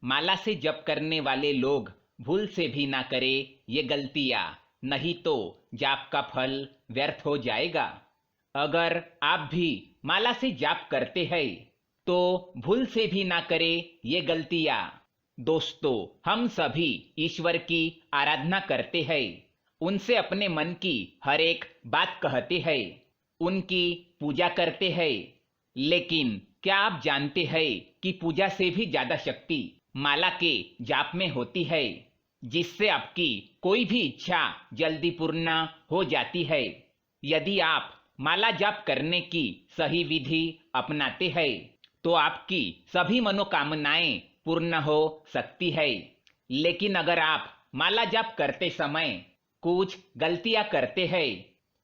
माला से जप करने वाले लोग भूल से भी ना करें ये गलतियां, नहीं तो जाप का फल व्यर्थ हो जाएगा। अगर आप भी माला से जाप करते हैं तो भूल से भी ना करें ये गलतियां। दोस्तों, हम सभी ईश्वर की आराधना करते हैं, उनसे अपने मन की हर एक बात कहते हैं, उनकी पूजा करते हैं। लेकिन क्या आप जानते हैं कि पूजा से भी ज्यादा शक्ति माला के जाप में होती है, जिससे आपकी कोई भी इच्छा जल्दी पूर्ण हो जाती है। यदि आप माला जाप करने की सही विधि अपनाते हैं तो आपकी सभी मनोकामनाएं पूर्ण हो सकती है। लेकिन अगर आप माला जाप करते समय कुछ गलतियां करते हैं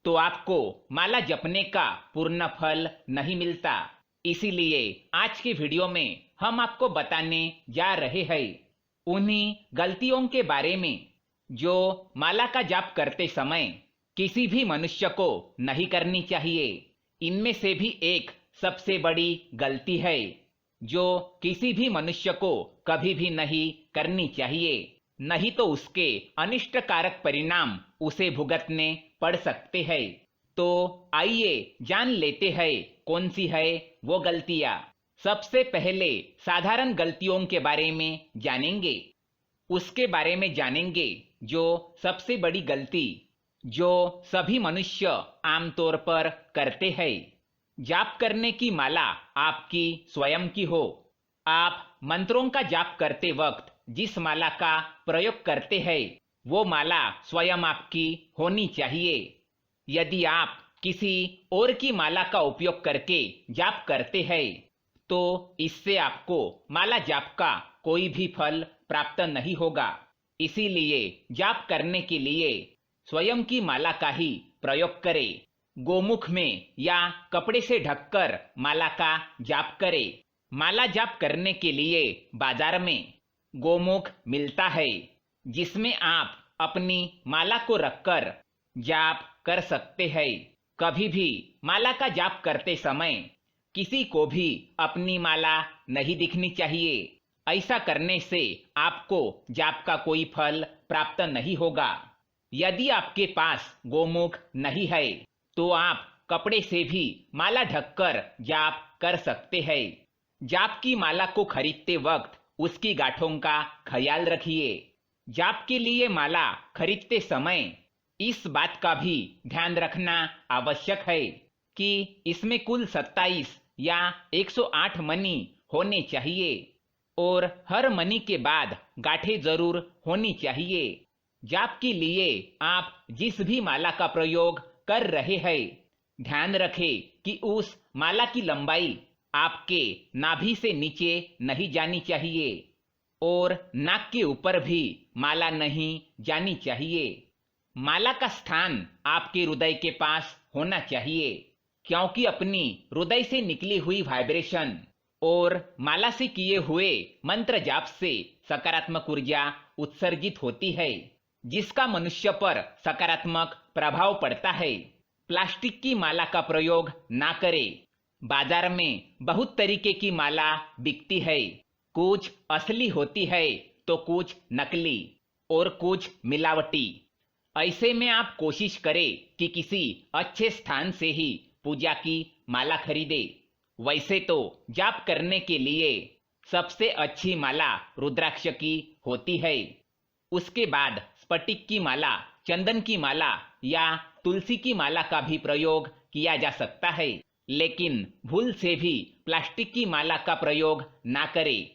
तो आपको माला जपने का पूर्ण फल नहीं मिलता। इसीलिए आज के वीडियो में हम आपको बताने जा रहे हैं उन्हीं गलतियों के बारे में जो माला का जाप करते समय किसी भी मनुष्य को नहीं करनी चाहिए। इनमें से भी एक सबसे बड़ी गलती है जो किसी भी मनुष्य को कभी भी नहीं करनी चाहिए, नहीं तो उसके अनिष्टकारक परिणाम उसे भुगतने पड़ सकते हैं। तो आइए जान लेते हैं कौन सी है वो गलतियां। सबसे पहले साधारण गलतियों के बारे में जानेंगे, उसके बारे में जानेंगे जो सबसे बड़ी गलती जो सभी मनुष्य आमतौर पर करते हैं। जाप करने की माला आपकी स्वयं की हो। आप मंत्रों का जाप करते वक्त जिस माला का प्रयोग करते हैं वो माला स्वयं आपकी होनी चाहिए। यदि आप किसी और की माला का उपयोग करके जाप करते हैं तो इससे आपको माला जाप का कोई भी फल प्राप्त नहीं होगा। इसीलिए जाप करने के लिए स्वयं की माला का ही प्रयोग करें। गोमुख में या कपड़े से ढककर माला का जाप करें। माला जाप करने के लिए बाजार में गोमुख मिलता है, जिसमें आप अपनी माला को रखकर जाप कर सकते हैं। कभी भी माला का जाप करते समय किसी को भी अपनी माला नहीं दिखनी चाहिए। ऐसा करने से आपको जाप का कोई फल प्राप्त नहीं होगा। यदि आपके पास गोमुख नहीं है तो आप कपड़े से भी माला ढककर जाप कर सकते हैं। जाप की माला को खरीदते वक्त उसकी गांठों का ख्याल रखिए। जाप के लिए माला खरीदते समय इस बात का भी ध्यान रखना आवश्यक है कि इसमें कुल 27 या 108 मनी होने चाहिए और हर मनी के बाद गांठें जरूर होनी चाहिए। जाप के लिए आप जिस भी माला का प्रयोग कर रहे हैं, ध्यान रखें कि उस माला की लंबाई आपके नाभि से नीचे नहीं जानी चाहिए और नाक के ऊपर भी माला नहीं जानी चाहिए। माला का स्थान आपके हृदय के पास होना चाहिए, क्योंकि अपनी हृदय से निकली हुई वाइब्रेशन और माला से किए हुए मंत्र जाप से सकारात्मक ऊर्जा उत्सर्जित होती है, जिसका मनुष्य पर सकारात्मक प्रभाव पड़ता है। प्लास्टिक की माला का प्रयोग ना करें। बाजार में बहुत तरीके की माला बिकती है, कुछ असली होती है तो कुछ नकली और कुछ मिलावटी। ऐसे में आप कोशिश करें कि किसी अच्छे स्थान से ही पूजा की माला खरीदे। वैसे तो जाप करने के लिए सबसे अच्छी माला रुद्राक्ष की होती है। उसके बाद स्फटिक की माला, चंदन की माला या तुलसी की माला का भी प्रयोग किया जा सकता है, लेकिन भूल से भी प्लास्टिक की माला का प्रयोग ना करें।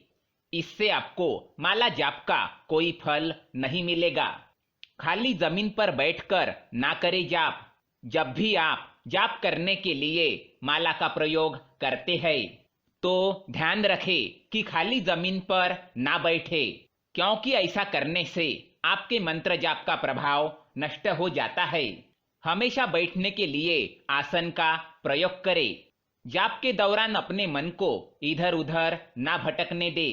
इससे आपको माला जाप का कोई फल नहीं मिलेगा। खाली जमीन पर बैठकर ना करें जाप। जब भी आप जाप करने के लिए माला का प्रयोग करते हैं तो ध्यान रखें कि खाली जमीन पर ना बैठे, क्योंकि ऐसा करने से आपके मंत्र जाप का प्रभाव नष्ट हो जाता है। हमेशा बैठने के लिए आसन का प्रयोग करें। जाप के दौरान अपने मन को इधर उधर ना भटकने दे।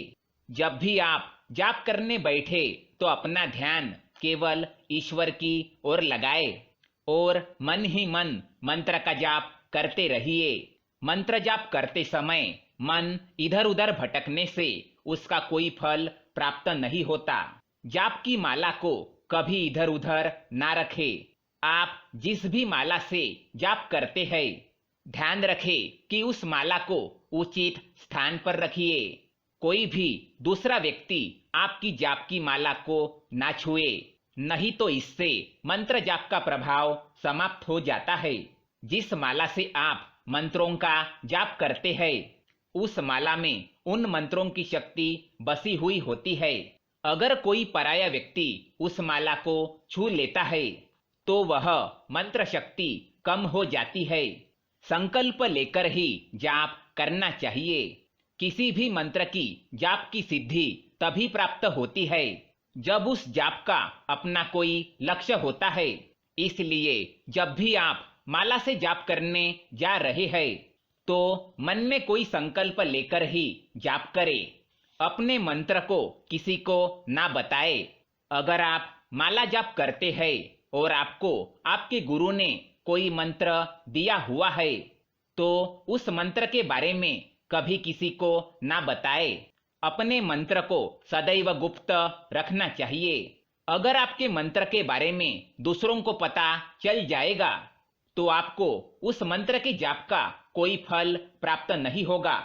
जब भी आप जाप करने बैठे तो अपना ध्यान केवल ईश्वर की ओर लगाए और मन ही मन मंत्र का जाप करते रहिए। मंत्र जाप करते समय मन इधर उधर भटकने से उसका कोई फल प्राप्त नहीं होता। जाप की माला को कभी इधर उधर ना रखें। आप जिस भी माला से जाप करते हैं, ध्यान रखें कि उस माला को उचित स्थान पर रखिए। कोई भी दूसरा व्यक्ति आपकी जाप की माला को ना छुए, नहीं तो इससे मंत्र जाप का प्रभाव समाप्त हो जाता है। जिस माला से आप मंत्रों का जाप करते हैं, उस माला में उन मंत्रों की शक्ति बसी हुई होती है। अगर कोई पराया व्यक्ति उस माला को छू लेता है तो वह मंत्र शक्ति कम हो जाती है। संकल्प लेकर ही जाप करना चाहिए। किसी भी मंत्र की जाप की सिद्धि तभी प्राप्त होती है जब उस जाप का अपना कोई लक्ष्य होता है। इसलिए जब भी आप माला से जाप करने जा रहे हैं तो मन में कोई संकल्प लेकर ही जाप करें। अपने मंत्र को किसी को ना बताए। अगर आप माला जाप करते हैं और आपको आपके गुरु ने कोई मंत्र दिया हुआ है तो उस मंत्र के बारे में कभी किसी को ना बताए। अपने मंत्र को सदैव गुप्त रखना चाहिए। अगर आपके मंत्र के बारे में दूसरों को पता चल जाएगा तो आपको उस मंत्र के जाप का कोई फल प्राप्त नहीं होगा।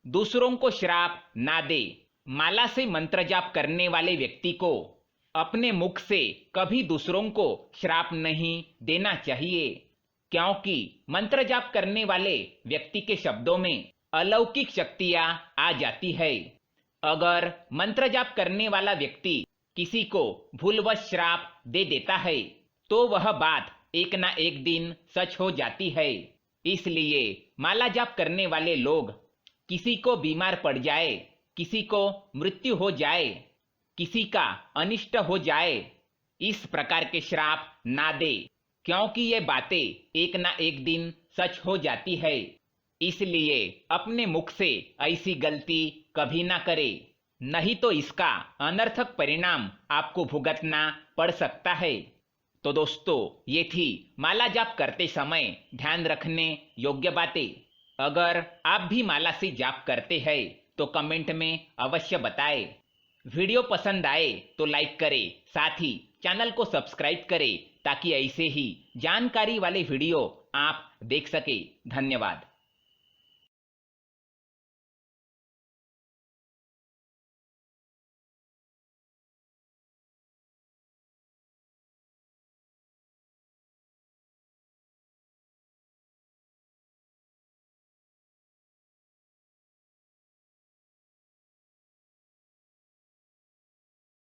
दूसरों को श्राप ना दे। माला से मंत्र जाप करने वाले व्यक्ति को अपने मुख से कभी दूसरों को श्राप नहीं देना चाहिए, क्योंकि मंत्र जाप करने वाले व्यक्ति के शब्दों में अलौकिक शक्तियां आ जाती है। अगर मंत्र जाप करने वाला व्यक्ति किसी को भूलवश श्राप दे देता है तो वह बात एक ना एक दिन सच हो जाती है। इसलिए माला जाप करने वाले लोग किसी को बीमार पड़ जाए, किसी को मृत्यु हो जाए, किसी का अनिष्ट हो जाए, इस प्रकार के श्राप ना दे, क्योंकि ये बातें एक ना एक दिन सच हो जाती है। इसलिए अपने मुख से ऐसी गलती कभी ना करे, नहीं तो इसका अनर्थक परिणाम आपको भुगतना पड़ सकता है। तो दोस्तों, ये थी माला जाप करते समय ध्यान रखने योग्य बातें। अगर आप भी माला से जाप करते हैं तो कमेंट में अवश्य बताएं। वीडियो पसंद आए तो लाइक करें, साथ ही चैनल को सब्सक्राइब करें ताकि ऐसे ही जानकारी वाले वीडियो आप देख सके। धन्यवाद।